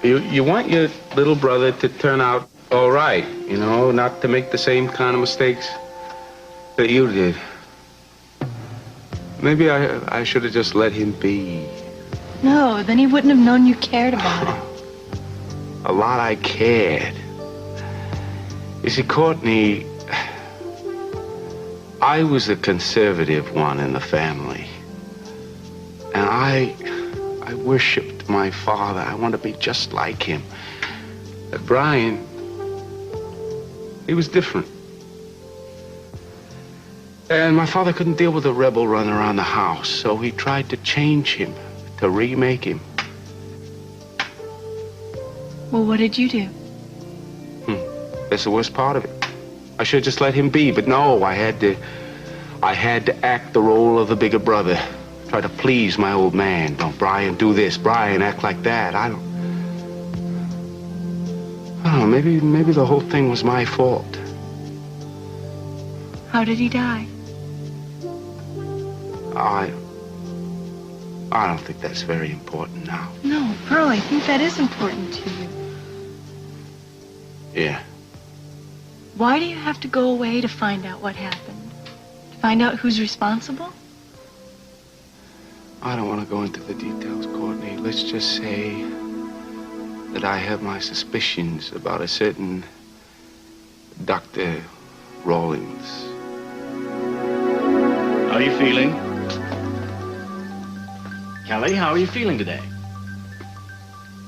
You want your little brother to turn out all right, you know, not to make the same kind of mistakes that you did. Maybe I should have just let him be. No, then he wouldn't have known you cared about it. A lot I cared. You see, Courtney, I was the conservative one in the family. And I worshipped my father. I wanted to be just like him. But Brian, he was different. And my father couldn't deal with a rebel running around the house, so he tried to change him, to remake him. Well, what did you do? That's the worst part of it. I should have just let him be, but no, I had to act the role of the bigger brother. Try to please my old man. Don't, Brian, do this. Brian, act like that. I don't know, maybe the whole thing was my fault. How did he die? I don't think that's very important now. No, Pearl, I think that is important to you. Yeah. Why do you have to go away to find out what happened? To find out who's responsible? I don't want to go into the details, Courtney. Let's just say that I have my suspicions about a certain Dr. Roulings. How are you feeling? Kelly, how are you feeling today?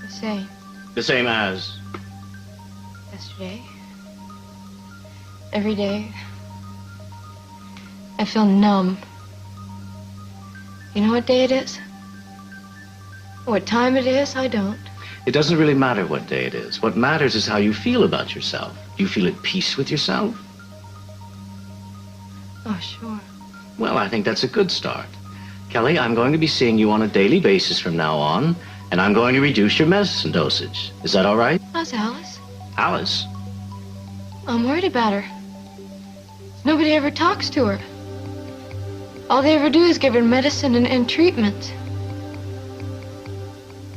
The same. The same as? Yesterday. Every day. I feel numb. You know what day it is? What time it is? I don't. It doesn't really matter what day it is. What matters is how you feel about yourself. Do you feel at peace with yourself? Oh, sure. Well, I think that's a good start. Kelly, I'm going to be seeing you on a daily basis from now on, and I'm going to reduce your medicine dosage. Is that all right? How's Alice? Alice? I'm worried about her. Nobody ever talks to her. All they ever do is give her medicine and treatment.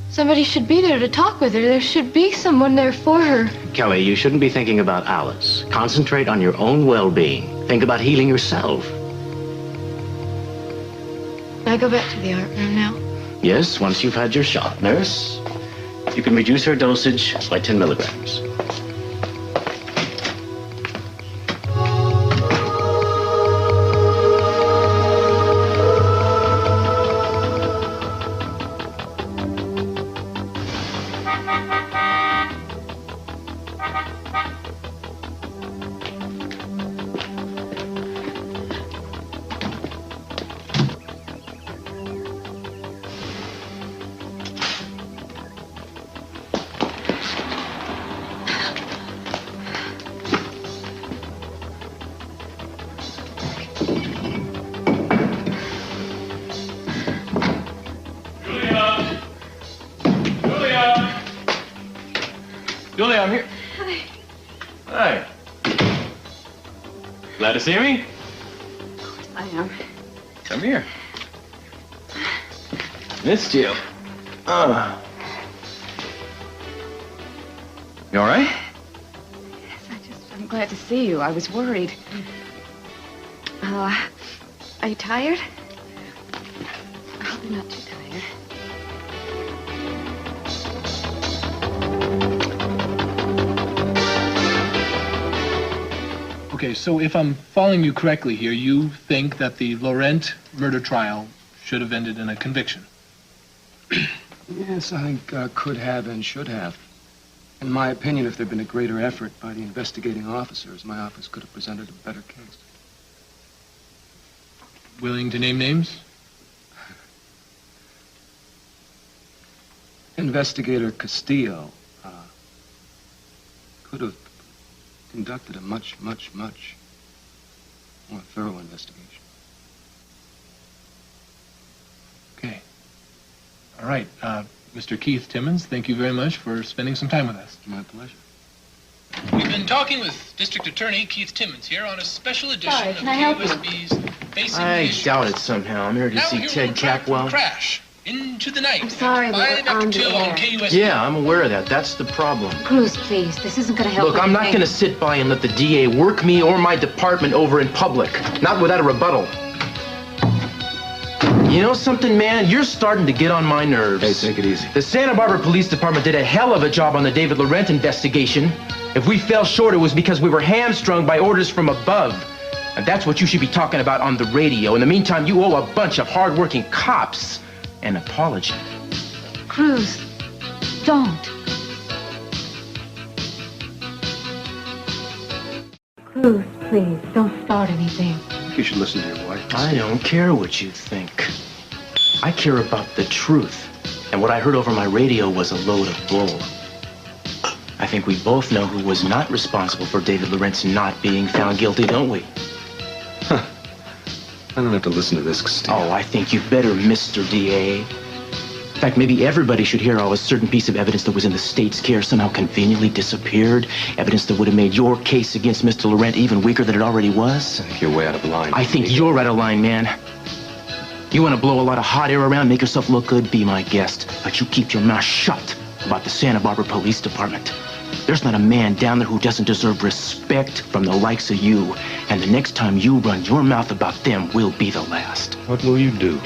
Somebody should be there to talk with her. There should be someone there for her. Kelly, you shouldn't be thinking about Alice. Concentrate on your own well-being. Think about healing yourself. Can I go back to the art room now? Yes, once you've had your shot. Nurse, you can reduce her dosage by 10 milligrams. Julia, I'm here. Hi. Hi. Glad to see me? Of course I am. Come here. Missed you. You all right? Yes, I'm glad to see you. I was worried. Are you tired? I hope you're not too tired. Okay, so if I'm following you correctly here, you think that the Laurent murder trial should have ended in a conviction? Yes, I think could have and should have. In my opinion, if there'd been a greater effort by the investigating officers, my office could have presented a better case. Willing to name names? Investigator Castillo could have conducted a much more thorough investigation. Okay. All right. Mr. Keith Timmons, thank you very much for spending some time with us. My pleasure. We've been talking with District Attorney Keith Timmons here on a special edition Sorry, of can I help you? KUSB's Facing the I Issues. doubt it somehow. I'm here to Now see here Ted we'll track from Cackwell. Crash Into the night. I'm sorry, Five we're on after the 2 air. on KUSD. Yeah, I'm aware of that. That's the problem. Cruz, please. This isn't going to help. Look, I'm not going to sit by and let the DA work me or my department over in public. Not without a rebuttal. You know something, man? You're starting to get on my nerves. Hey, take it easy. The Santa Barbara Police Department did a hell of a job on the David Laurent investigation. If we fell short, it was because we were hamstrung by orders from above. And that's what you should be talking about on the radio. In the meantime, you owe a bunch of hard-working cops an apology. Cruz, don't. Cruz, please, don't start anything. You should listen to your wife. I don't care what you think. I care about the truth. And what I heard over my radio was a load of bull. I think we both know who was not responsible for David Laurent's not being found guilty, don't we? Huh. I don't have to listen to this, Steve. Oh, I think you better, Mr. DA. In fact, maybe everybody should hear how a certain piece of evidence that was in the state's care somehow conveniently disappeared. Evidence that would have made your case against Mr. Laurent even weaker than it already was. I think you're way out of line. I think you're out of line, man. You want to blow a lot of hot air around, make yourself look good, be my guest. But you keep your mouth shut about the Santa Barbara Police Department. There's not a man down there who doesn't deserve respect from the likes of you. And the next time you run your mouth about them will be the last. What will you do?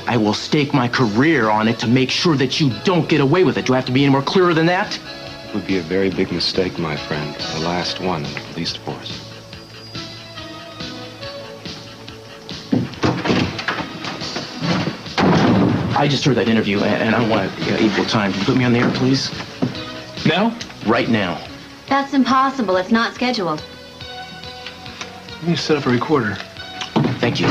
I will stake my career on it to make sure that you don't get away with it. Do I have to be any more clearer than that? It would be a very big mistake, my friend. The last one in the police force. I just heard that interview, and I want equal time. Can you put me on the air, please? Now? Right now. That's impossible. It's not scheduled. Let me set up a recorder. Thank you.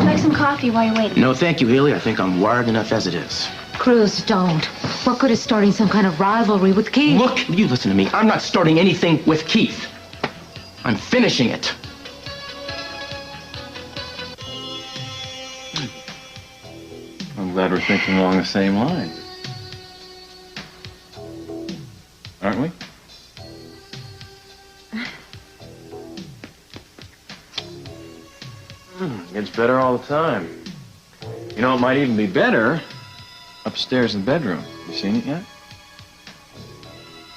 Make some coffee while you're waiting. No, thank you, Heyli. I think I'm wired enough as it is. Cruz, don't. What good is starting some kind of rivalry with Keith? Look, you listen to me. I'm not starting anything with Keith. I'm finishing it. I'm glad we're thinking along the same lines. Aren't we? Gets better all the time. You know, it might even be better upstairs in the bedroom. You seen it yet?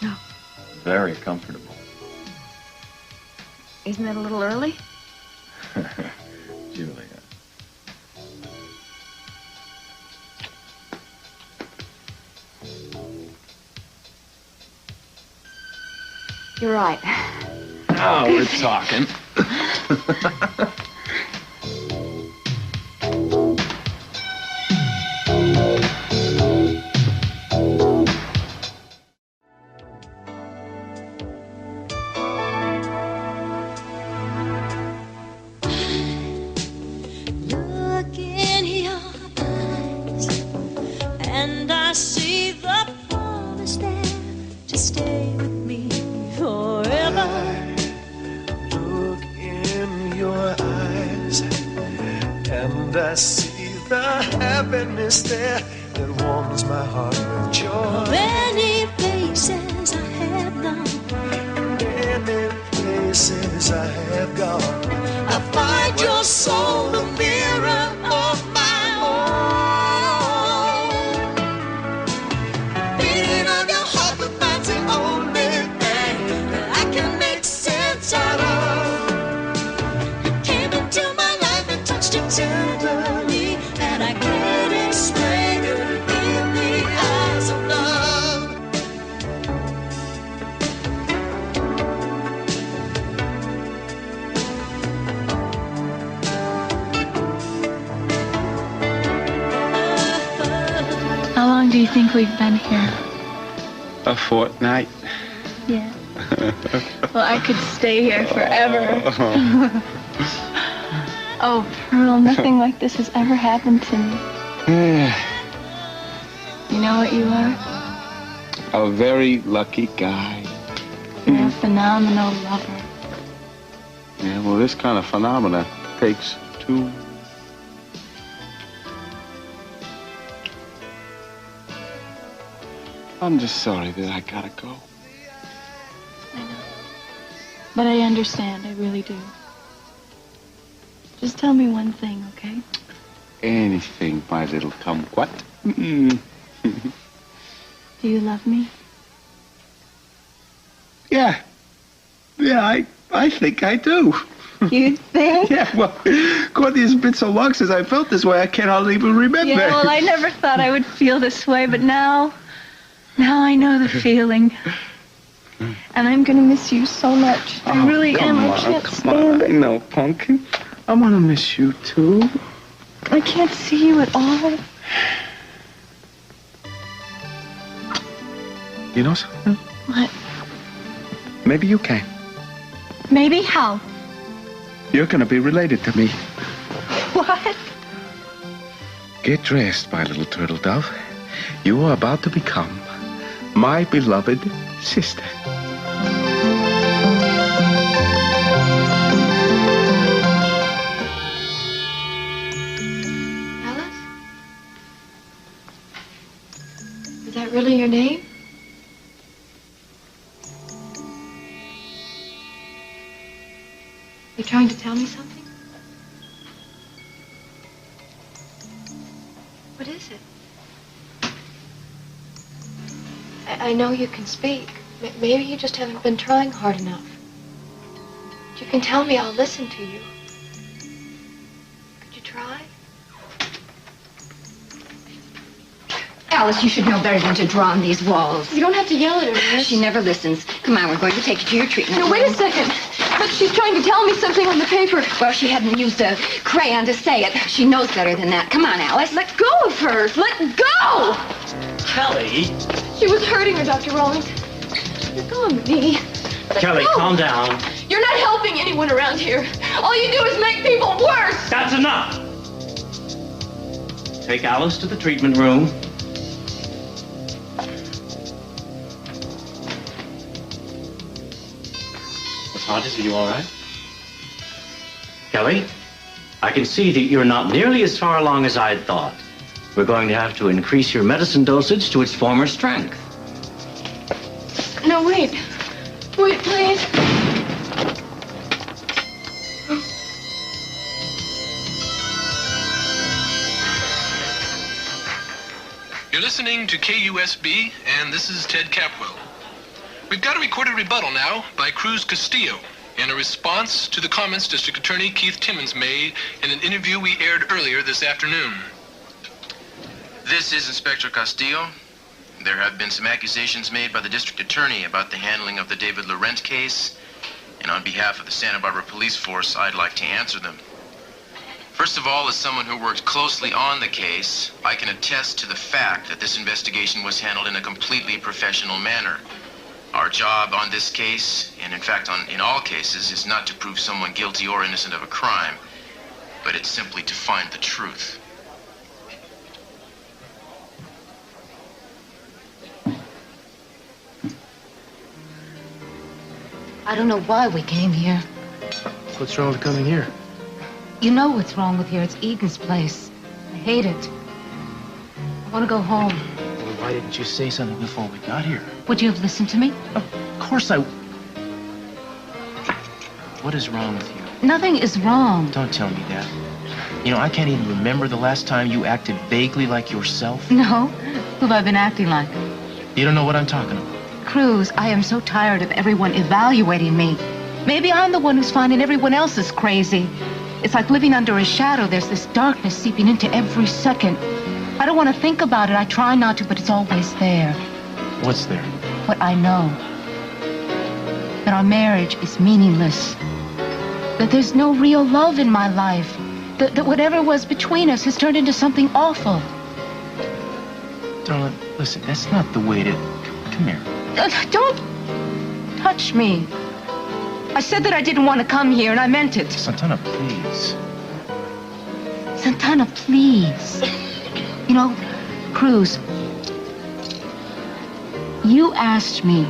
No. Very comfortable. Isn't it a little early? Julia. You're right. Now we're talking. Look in your eyes, and I see the promise there to stay with me forever. Look in your eyes, and I see the happiness there that warms my heart with joy. Many places I have gone, Many places I have gone, I find your soul the mirror of my own. Beating of your heart, but that's the only thing that I can make sense out of. You came into my life and touched it tenderly, and I can't explain it in the eyes of love. How long do you think we've been here? A fortnight. Yeah. Well, I could stay here forever. Oh, Pearl, nothing like this has ever happened to me. You know what you are? A very lucky guy. You're a phenomenal lover. Yeah, well, this kind of phenomena takes two. I'm just sorry that I gotta go. I know. But I understand, I really do. Just tell me one thing, okay? anything, my little kumquat. Do you love me? Yeah. Yeah, I think I do. You think? Yeah, well, Courtney, it's been so long since I felt this way, I cannot even remember. Yeah, well, I never thought I would feel this way, but now I know the feeling. And I'm going to miss you so much. I really am. I can't stand it. I know, Pumpkin. I want to miss you, too. I can't see you at all. You know something? What? Maybe you can. Maybe? How? You're going to be related to me. What? Get dressed, my little turtle dove. You are about to become my beloved sister. Alice? Is that really your name? You're trying to tell me something? What is it? I know you can speak. Maybe you just haven't been trying hard enough. But you can tell me, I'll listen to you. Could you try? Alice, you should know better than to draw on these walls. You don't have to yell at her, Miss. She never listens. Come on, we're going to take you to your treatment. No, wait a second. Look, she's trying to tell me something on the paper. Well, she hadn't used a crayon to say it. She knows better than that. Come on, Alice. Let go of her. Let go! Kelly! She was hurting her, Dr. Rollins. You're going with me. Kelly, calm down. You're not helping anyone around here. All you do is make people worse. That's enough. Take Alice to the treatment room. Miss Hodges, are you all right? Kelly, I can see that you're not nearly as far along as I'd thought. We're going to have to increase your medicine dosage to its former strength. No, wait. Wait, please. You're listening to KUSB, and this is Ted Capwell. We've got a recorded rebuttal now by Cruz Castillo in a response to the comments District Attorney Keith Timmons made in an interview we aired earlier this afternoon. This is Inspector Castillo. There have been some accusations made by the District Attorney about the handling of the David Laurent case, and on behalf of the Santa Barbara Police Force, I'd like to answer them. First of all, as someone who worked closely on the case, I can attest to the fact that this investigation was handled in a completely professional manner. Our job on this case, and in fact in all cases, is not to prove someone guilty or innocent of a crime, but it's simply to find the truth. I don't know why we came here. What's wrong with coming here? You know what's wrong with here. It's Eden's place. I hate it. I want to go home. Well, why didn't you say something before we got here? Would you have listened to me? Of course I... What is wrong with you? Nothing is wrong. Don't tell me that. You know, I can't even remember the last time you acted vaguely like yourself. No? Who have I been acting like? You don't know what I'm talking about. Cruz, I am so tired of everyone evaluating me. Maybe I'm the one who's finding everyone else is crazy. It's like living under a shadow. There's this darkness seeping into every second. I don't want to think about it. I try not to, but it's always there. What's there? What I know. That our marriage is meaningless. That there's no real love in my life. That whatever was between us has turned into something awful. Darling, listen, that's not the way to... Come here. Don't touch me. I said that I didn't want to come here, and I meant it. Santana, please. Santana, please. You know, Cruz, you asked me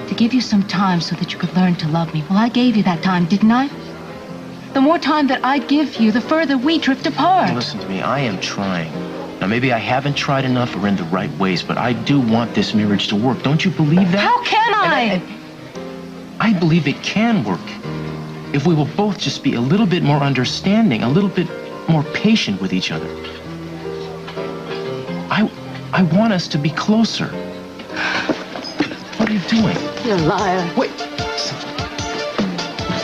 to give you some time so that you could learn to love me. Well, I gave you that time, didn't I? The more time that I give you, the further we drift apart. Now, listen to me. I am trying. Now, maybe I haven't tried enough or in the right ways, but I do want this marriage to work. Don't you believe that? How can I? I believe it can work. If we will both just be a little bit more understanding, a little bit more patient with each other. I want us to be closer. What are you doing? You're a liar. Wait.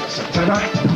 Santana?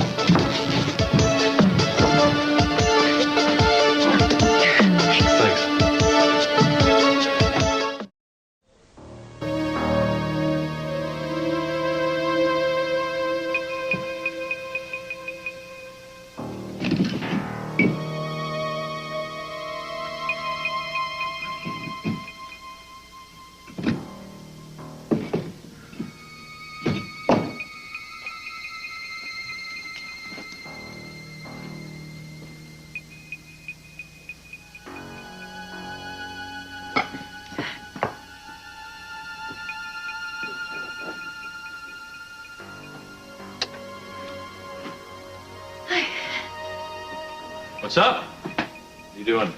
What's up? What are you doing?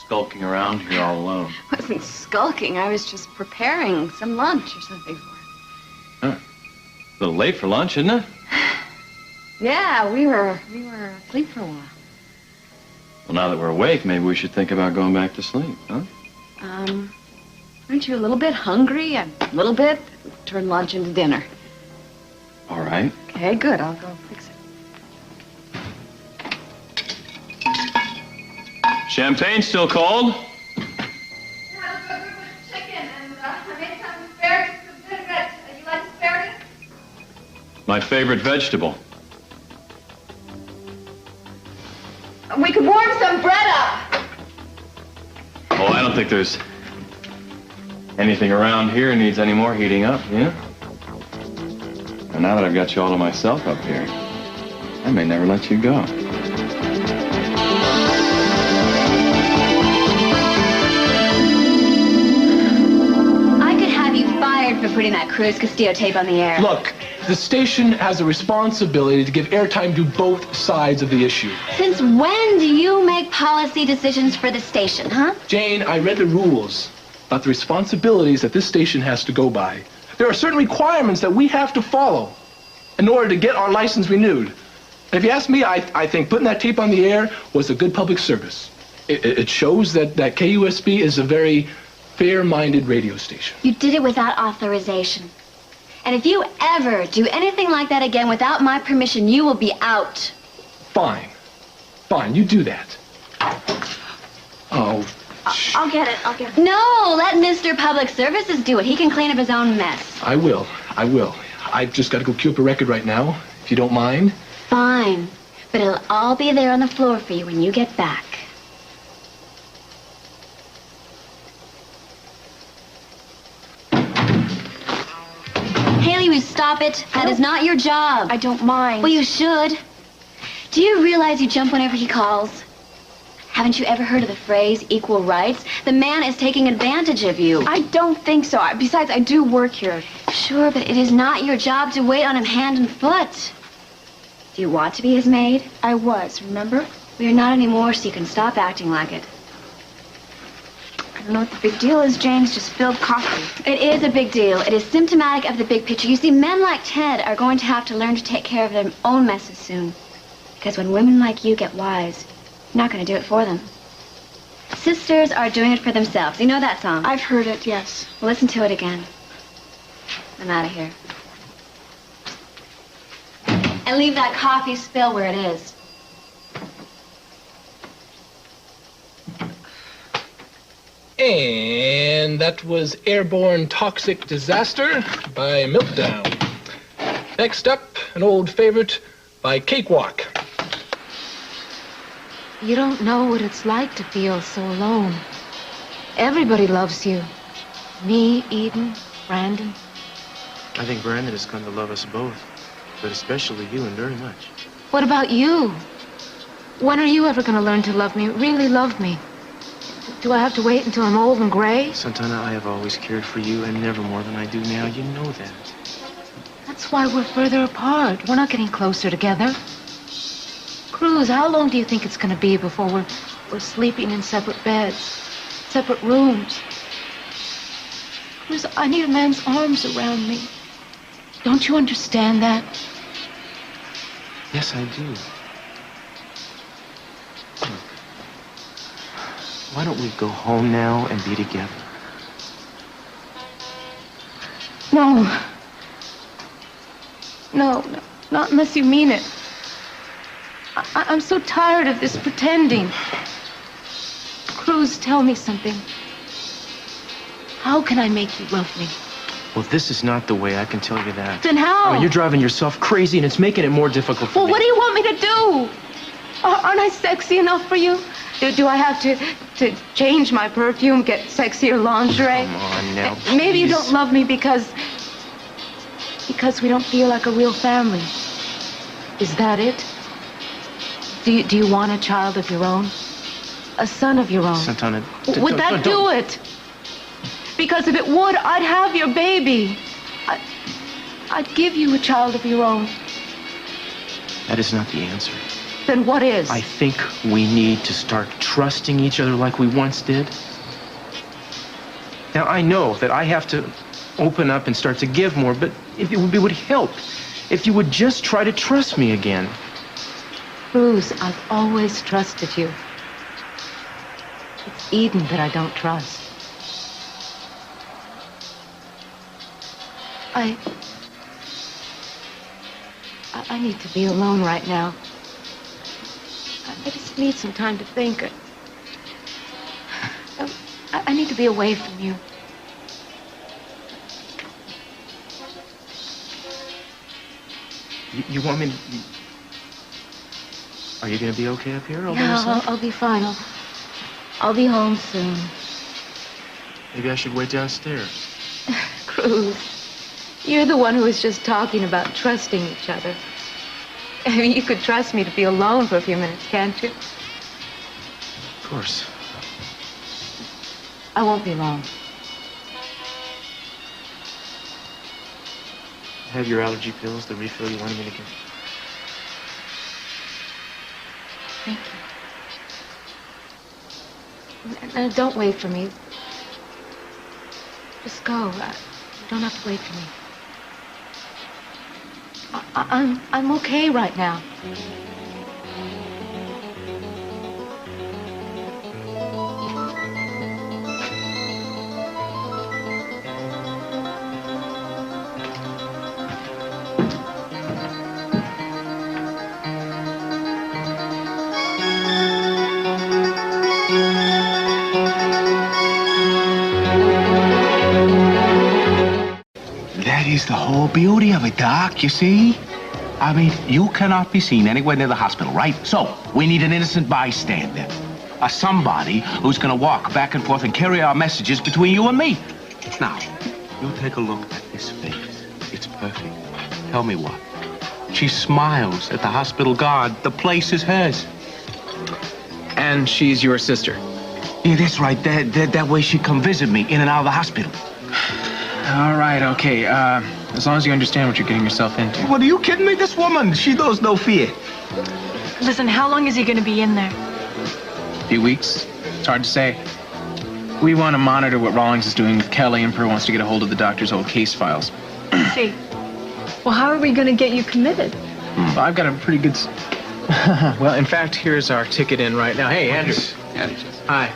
Skulking around here all alone? I wasn't skulking. I was just preparing some lunch or something for him. Huh. A little late for lunch, isn't it? Yeah, we were asleep for a while. Well, now that we're awake, maybe we should think about going back to sleep, huh? Aren't you a little bit hungry? A little bit? Turn lunch into dinner. All right. Okay, good. I'll go fix it. Champagne still cold? Chicken and I made some asparagus with vinaigrette. You like asparagus? My favorite vegetable. We could warm some bread up. Oh, I don't think there's anything around here needs any more heating up, yeah? And now that I've got you all to myself up here, I may never let you go. For putting that Cruz Castillo tape on the air. Look, the station has a responsibility to give airtime to both sides of the issue. Since when do you make policy decisions for the station, huh? Jane, I read the rules about the responsibilities that this station has to go by. There are certain requirements that we have to follow in order to get our license renewed. And if you ask me, I think putting that tape on the air was a good public service. It shows that KUSB is a very fair-minded radio station. You did it without authorization. And if you ever do anything like that again without my permission, you will be out. Fine. Fine, you do that. Oh. I'll get it. No, let Mr. Public Services do it. He can clean up his own mess. I will. I've just got to go cue up a record right now, if you don't mind. Fine. But it'll all be there on the floor for you when you get back. Heyli, will you stop it? That is not your job. I don't mind. Well, you should. Do you realize you jump whenever he calls? Haven't you ever heard of the phrase equal rights? The man is taking advantage of you. I don't think so. Besides, I do work here. Sure, but it is not your job to wait on him hand and foot. Do you want to be his maid? I was, remember? We are not anymore, so you can stop acting like it. I don't know what the big deal is, Jane. It's just spilled coffee. It is a big deal. It is symptomatic of the big picture. You see, men like Ted are going to have to learn to take care of their own messes soon. Because when women like you get wise, you're not going to do it for them. Sisters are doing it for themselves. You know that song? I've heard it, yes. Well, listen to it again. I'm out of here. And leave that coffee spill where it is. And that was Airborne Toxic Disaster by Milkdown. Next up, an old favorite by Cakewalk. You don't know what it's like to feel so alone. Everybody loves you. Me, Eden, Brandon. I think Brandon has come to love us both, but especially you, and very much. What about you? When are you ever going to learn to love me, really love me? Do I have to wait until I'm old and gray? Santana, I have always cared for you, and never more than I do now. You know that. That's why we're further apart. We're not getting closer together. Cruz, how long do you think it's going to be before we're sleeping in separate beds, separate rooms? Cruz, I need a man's arms around me. Don't you understand that? Yes, I do. Why don't we go home now and be together? No. No, not unless you mean it. I'm so tired of this pretending. Cruz, tell me something. How can I make you love me? Well, this is not the way, I can tell you that. Then how? Oh, you're driving yourself crazy, and it's making it more difficult for me. Well, what do you want me to do? Aren't I sexy enough for you? Do I have to change my perfume, get sexier lingerie? Come on now, please. Maybe you don't love me because we don't feel like a real family. Is that it? Do you want a child of your own? A son of your own? Santana, would that do it? Because if it would, I'd have your baby. I'd give you a child of your own. That is not the answer. Then what is? I think we need to start trusting each other like we once did. Now, I know that I have to open up and start to give more, but if it would help if you would just try to trust me again. Cruz, I've always trusted you. It's Eden that I don't trust. I need to be alone right now. I just need some time to think. I need to be away from you. You want me to... Are you going to be okay up here all by Yeah, yourself? I'll be fine. I'll be home soon. Maybe I should wait downstairs. Cruz, you're the one who was just talking about trusting each other. I mean, you could trust me to be alone for a few minutes, can't you? Of course. I won't be long. Have your allergy pills, the refill you wanted me to get. Thank you. And don't wait for me. Just go. You don't have to wait for me. I'm okay right now. That is the whole beauty of it, Doc, you see? I mean, you cannot be seen anywhere near the hospital, right? So, we need an innocent bystander. Somebody who's gonna walk back and forth and carry our messages between you and me. Now, you take a look at this face. It's perfect. Tell me what? She smiles at the hospital guard. The place is hers. And she's your sister? Yeah, that's right. That way she come visit me in and out of the hospital. All right, okay. As long as you understand what you're getting yourself into. What, are you kidding me? This woman, she knows no fear. Listen, how long is he going to be in there? A few weeks. It's hard to say. We want to monitor what Roulings is doing with Kelly, and Perl wants to get a hold of the doctor's old case files. See. Well, how are we going to get you committed? Well, I've got a pretty good... Well, in fact, here's our ticket in right now. Hey, Andrew. Hi.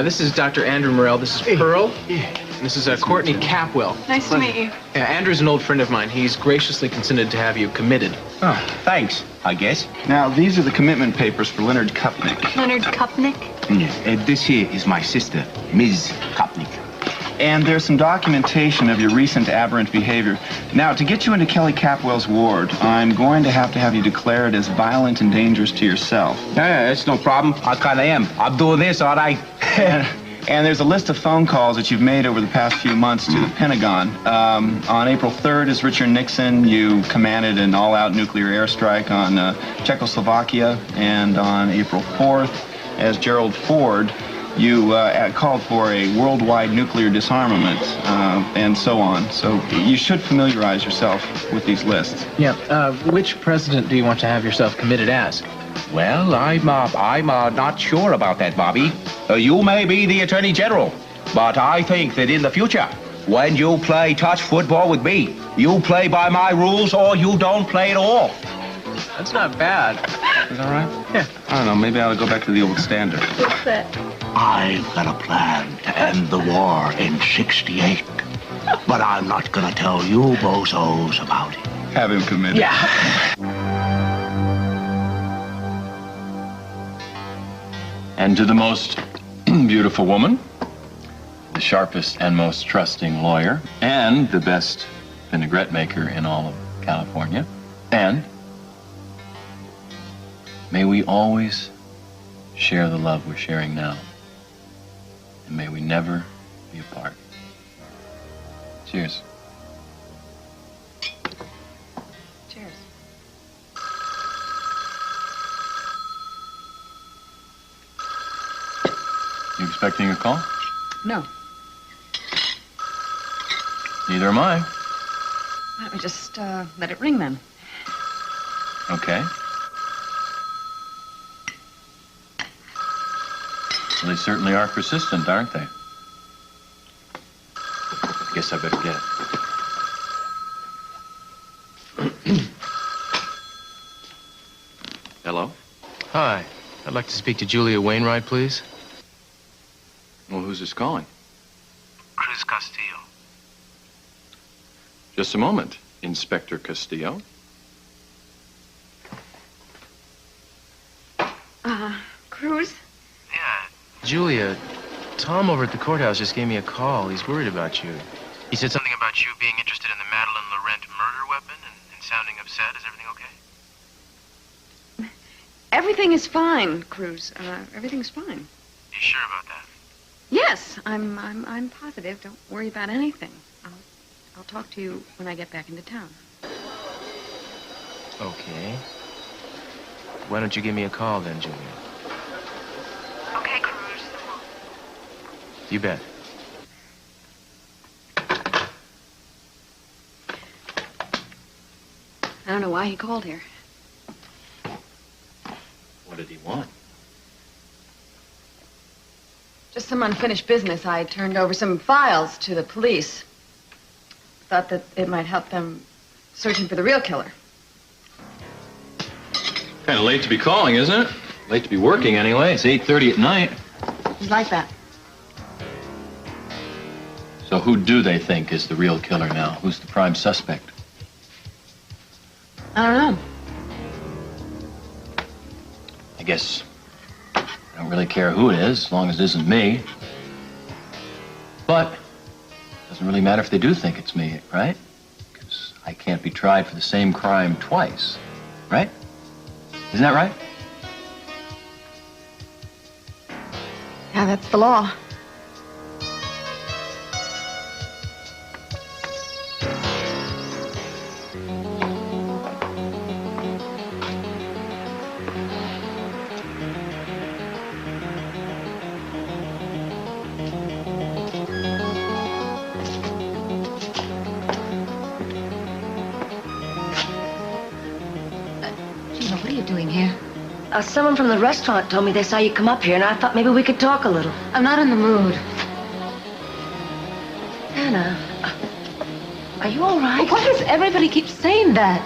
This is Dr. Andrew Morrell. This is Perl. And this is Courtney Capwell. Nice to meet you. Yeah, Andrew's an old friend of mine. He's graciously consented to have you committed. Oh, thanks, I guess. Now, these are the commitment papers for Leonard Kupnick. Leonard Kupnick? This here is my sister, Ms. Kupnick. And there's some documentation of your recent aberrant behavior. Now, to get you into Kelly Capwell's ward, I'm going to have you declared as violent and dangerous to yourself. Yeah, it's no problem. I kind of am. I'm doing this, all right? And there's a list of phone calls that you've made over the past few months to the Pentagon. On April 3rd, as Richard Nixon, you commanded an all-out nuclear airstrike on Czechoslovakia. And on April 4th, as Gerald Ford, you called for a worldwide nuclear disarmament, and so on. So you should familiarize yourself with these lists. Yeah, which president do you want to have yourself committed as? Well, I'm not sure about that, Bobby. You may be the Attorney General, but I think that in the future, when you play touch football with me, you play by my rules or you don't play at all. That's not bad. Is that right? Yeah. I don't know, maybe I ought to go back to the old standard. What's that? I've got a plan to end the war in '68. But I'm not gonna tell you bozos about it. Have him committed. Yeah. And to the most beautiful woman, the sharpest and most trusting lawyer, and the best vinaigrette maker in all of California, and may we always share the love we're sharing now, and may we never be apart. Cheers. Cheers. You expecting a call? No. Neither am I. Why don't we just let it ring then? Okay. Well, they certainly are persistent, aren't they? I guess I better get it. Hello? Hi. I'd like to speak to Julia Wainwright, please. Well, who's this calling? Cruz Castillo. Just a moment, Inspector Castillo. Cruz? Julia, Tom over at the courthouse just gave me a call. He's worried about you. He said something about you being interested in the Madeline Laurent murder weapon and sounding upset. Is everything okay? Everything is fine, Cruz. Everything's fine. You sure about that? Yes, I'm positive. Don't worry about anything. I'll talk to you when I get back into town. Okay. Why don't you give me a call then, Julia? Okay, Cruz. You bet. I don't know why he called here. What did he want? Just some unfinished business. I turned over some files to the police. Thought that it might help them searching for the real killer. Kind of late to be calling, isn't it? Late to be working anyway. It's 8:30 at night. He's like that. So who do they think is the real killer now? Who's the prime suspect? I don't know. I guess I don't really care who it is, as long as it isn't me. But it doesn't really matter if they do think it's me, right? Because I can't be tried for the same crime twice, right? Isn't that right? Yeah, that's the law. Gina, what are you doing here? Someone from the restaurant told me they saw you come up here, and I thought maybe we could talk a little. I'm not in the mood. Anna, are you all right? Why does everybody keep saying that?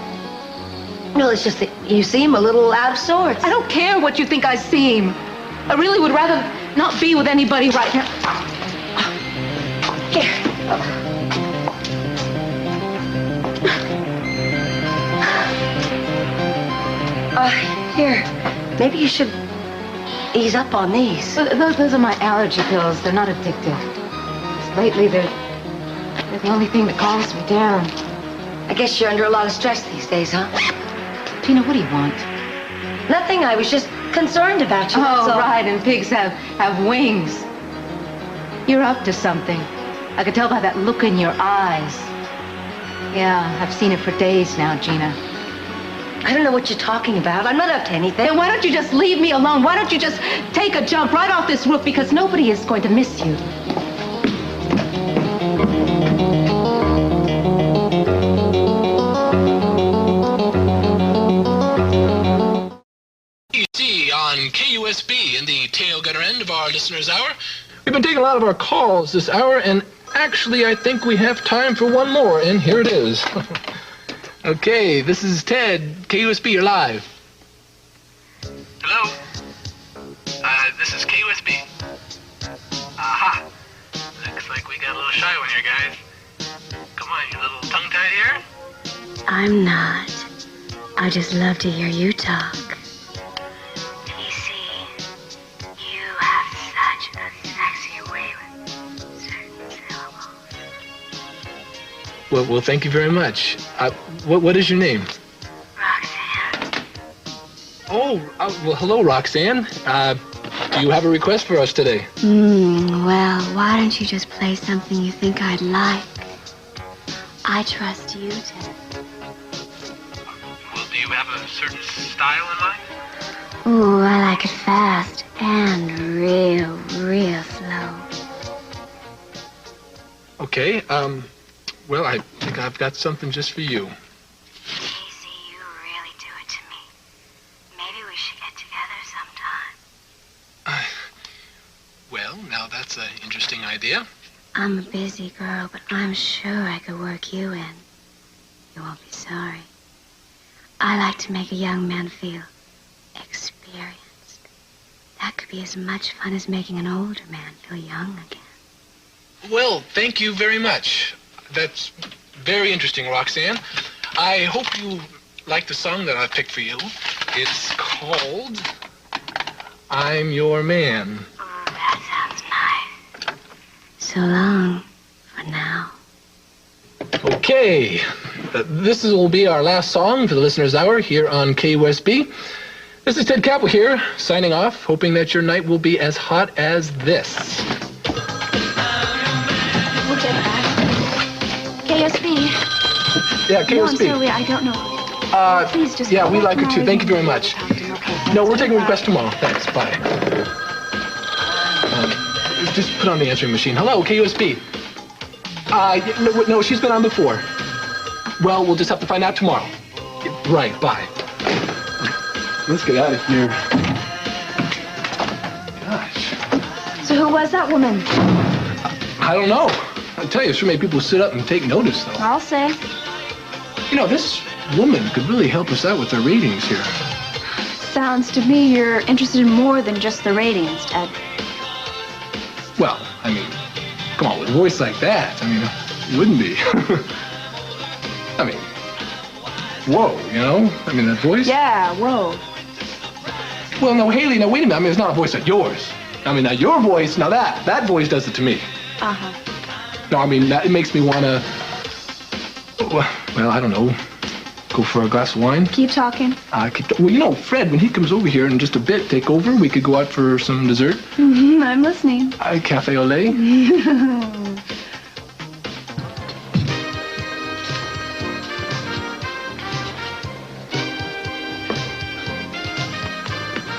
Well, it's just that you seem a little out of sorts. I don't care what you think I seem. I really would rather not be with anybody right now. Here. Here. Maybe you should ease up on these. Those are my allergy pills. They're not addictive. Lately, they're the only thing that calms me down. I guess you're under a lot of stress these days, huh? Gina, what do you want? Nothing. I was just concerned about you. Oh, so... right. And pigs have wings. You're up to something. I could tell by that look in your eyes. Yeah, I've seen it for days now, Gina. I don't know what you're talking about. I'm not up to anything. Then why don't you just leave me alone? Why don't you just take a jump right off this roof? Because nobody is going to miss you. On KUSB in the tailgunner end of our listeners' hour. We've been taking a lot of our calls this hour, and actually I think we have time for one more, and here it is. Okay, this is Ted. KUSB, you're live. Hello? This is KUSB. shy one here, guys. Come on, you little tongue-tied here. I'm not. I just love to hear you talk. You see, you have such a sexy way with certain syllables. Well, thank you very much. What is your name? Roxanne. Oh, well, hello, Roxanne. Do you have a request for us today? Well, why don't you just play something you think I'd like? I trust you to. Well, do you have a certain style in mind? Ooh, I like it fast and real slow. Okay, well, I think I've got something just for you. Casey, you really do it to me. Maybe we should get together sometime. Well, now that's an interesting idea. I'm a busy girl, but I'm sure I could work you in. You won't be sorry. I like to make a young man feel experienced. That could be as much fun as making an older man feel young again. Well, thank you very much. That's very interesting, Roxanne. I hope you like the song that I've picked for you. It's called I'm Your Man. Oh, that sounds nice. So long for now. Okay, this will be our last song for the Listener's Hour here on KUSB. This is Ted Capel here, signing off, hoping that your night will be as hot as this. KSB. Yeah, KUSB. No, I'm sorry, I don't know. Please just. Yeah, we like her too. Thank you very much. Okay, No, we're taking requests tomorrow. Thanks. Bye. Just put on the answering machine. Hello, KUSB. No, she's been on before. Well, we'll just have to find out tomorrow. Right. Bye. Let's get out of here. Gosh. So who was that woman? I don't know. I tell you, sure made people sit up and take notice, though. I'll say. You know, this woman could really help us out with our ratings here. Sounds to me you're interested in more than just the ratings, Ted. Well, I mean, come on, with a voice like that, I mean, it wouldn't be. I mean, whoa, you know? I mean, that voice? Yeah, whoa. Well, no, Heyli, now wait a minute. I mean, it's not a voice like yours. I mean, now your voice, now that voice does it to me. Uh-huh. No, I mean, it makes me want to, well, I don't know, go for a glass of wine. Keep talking. Well, you know, Fred, when he comes over here in just a bit, take over, we could go out for some dessert. Mm-hmm, I'm listening. Cafe au lait.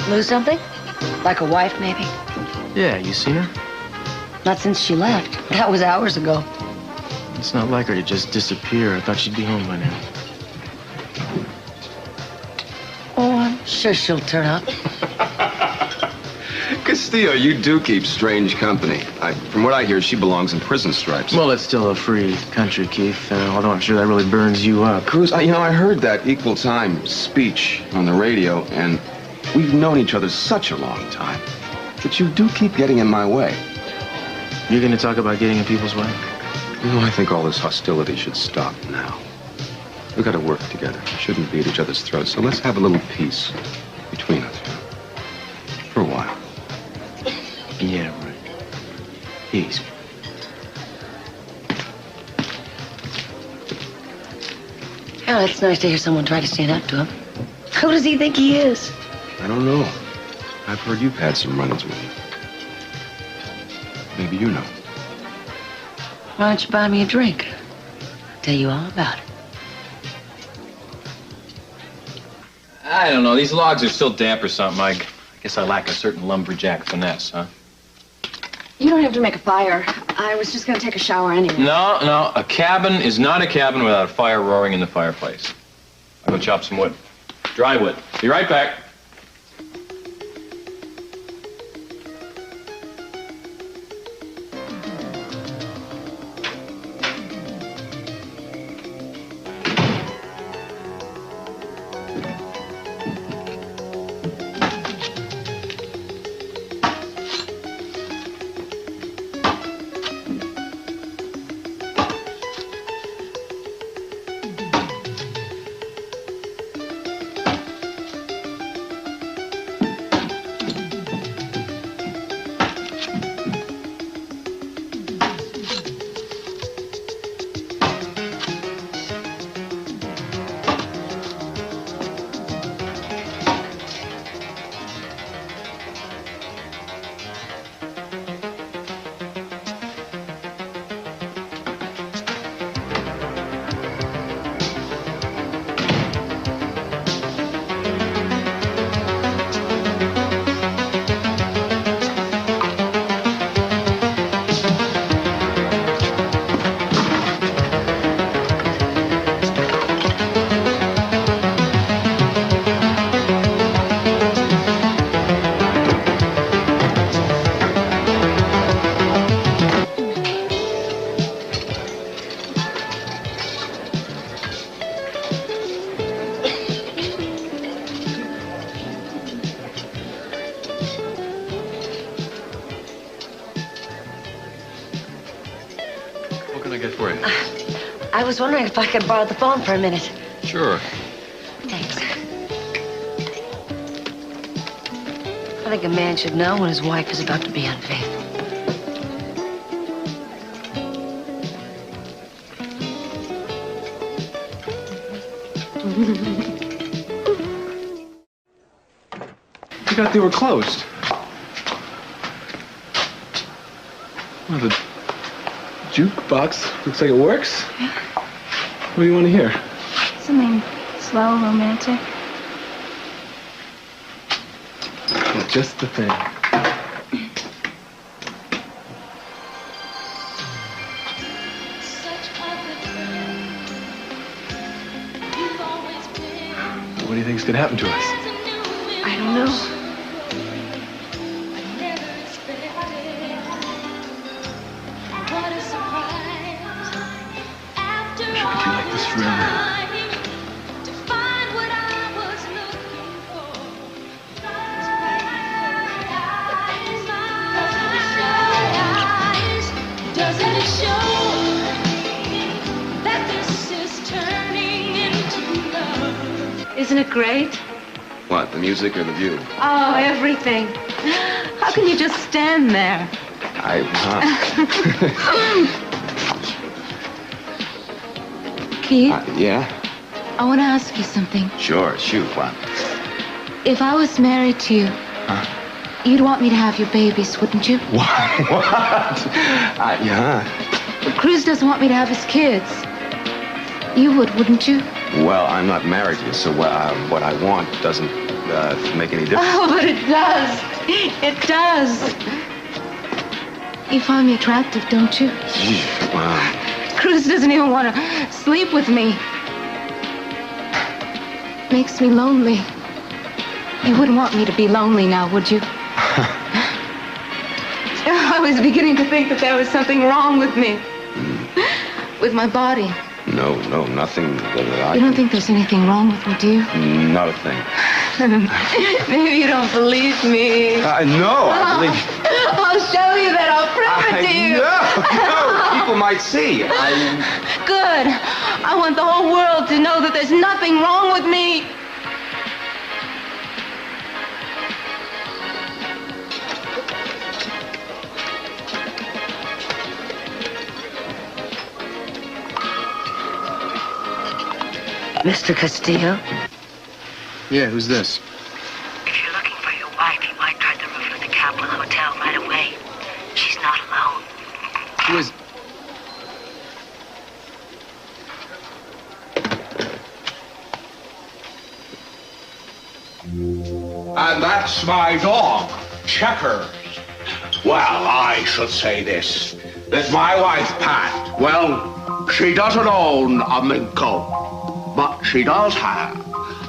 Lose something? Like a wife, maybe? Yeah, you seen her? Not since she left. That was hours ago. It's not like her to just disappear. I thought she'd be home by now. Oh, I'm sure she'll turn up. Castillo, you do keep strange company. From what I hear, she belongs in prison stripes. Well, it's still a free country, Keith, although I'm sure that really burns you up. Cruz, I heard that equal time speech on the radio, and we've known each other such a long time. But you do keep getting in my way. You're going to talk about getting in people's way? I think all this hostility should stop now. We've got to work together. We shouldn't be at each other's throats. So let's have a little peace between us. For a while. Yeah, right. Peace. Oh, it's nice to hear someone try to stand up to him. Who does he think he is? I don't know. I've heard you've had some run-ins with him. Maybe you know. Why don't you buy me a drink? I'll tell you all about it. I don't know. These logs are still damp or something. I guess I lack a certain lumberjack finesse, huh? You don't have to make a fire. I was just going to take a shower anyway. No. A cabin is not a cabin without a fire roaring in the fireplace. I'll go chop some wood. Dry wood. Be right back. get for you? I was wondering if I could borrow the phone for a minute. Sure. Thanks. I think a man should know when his wife is about to be unfaithful. You got they were closed. Well, the jukebox looks like it works. What do you want to hear? Something slow, romantic. Well, just the thing. What do you think's gonna happen to us? I don't know. Should we do like this forever? Doesn't it show that this is turning into love? Isn't it great? What, the music or the view? Oh, everything. How can you just stand there? Keith, Yeah? I want to ask you something. Sure, shoot, what? If I was married to you, you'd want me to have your babies, wouldn't you? What? Yeah. But Cruz doesn't want me to have his kids. You would, wouldn't you? Well, I'm not married to you, so what I want doesn't make any difference. Oh, but it does. It does. You find me attractive, don't you? Gee, wow. Cruz doesn't even want to sleep with me. Makes me lonely. You wouldn't want me to be lonely now, would you? I was beginning to think that there was something wrong with me. With my body. No, nothing that I... You don't think there's anything wrong with me, do you? Not a thing. Maybe you don't believe me. No, I believe... I'll show you that. I'll prove it to you. No, people might see. Good. I want the whole world to know that there's nothing wrong with me. Mr. Castillo? Yeah, who's this? If you're looking for your wife, you might try the roof of the Capitol Hotel right away. She's not alone. Who is... And that's my dog, Checkers. Well, I should say this, that my wife, Pat, well, she doesn't own a mink coat, but she does have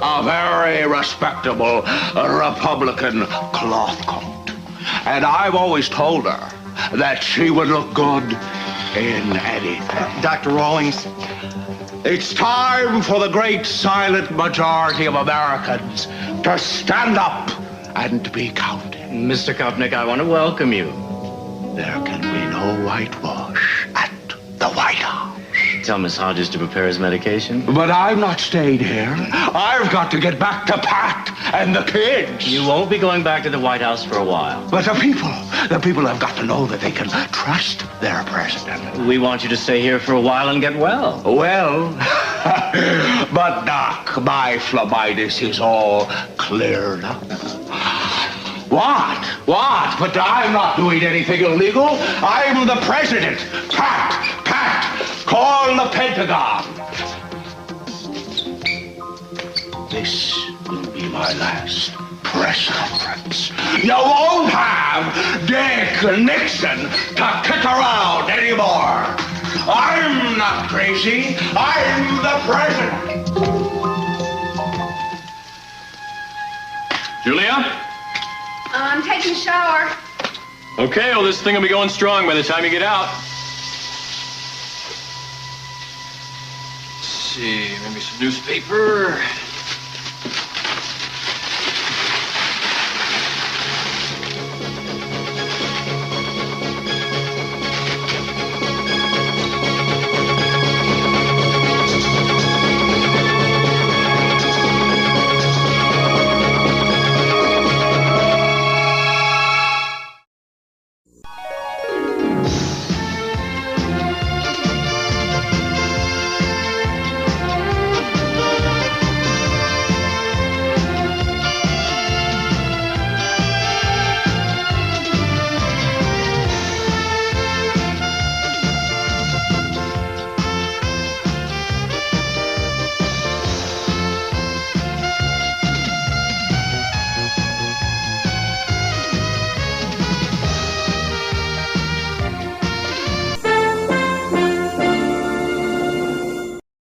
a very respectable Republican cloth coat. And I've always told her that she would look good in anything. Dr. Roulings, it's time for the great silent majority of Americans to stand up and be counted. Mr. Kopnick, I want to welcome you. There can be no whitewash at the White House. Tell Miss Hodges to prepare his medication. But I've not stayed here. I've got to get back to Pat and the kids. You won't be going back to the White House for a while. But the people have got to know that they can trust their president. We want you to stay here for a while and get well. Well, but Doc, my phlebitis is all cleared up. What? But I'm not doing anything illegal. I'm the president. Pat, call the Pentagon. This will be my last press conference. You won't have Dick Nixon to kick around anymore. I'm not crazy. I'm the president. Julia? I'm taking a shower. Okay, well, this thing will be going strong by the time you get out. Let's see, maybe some newspaper.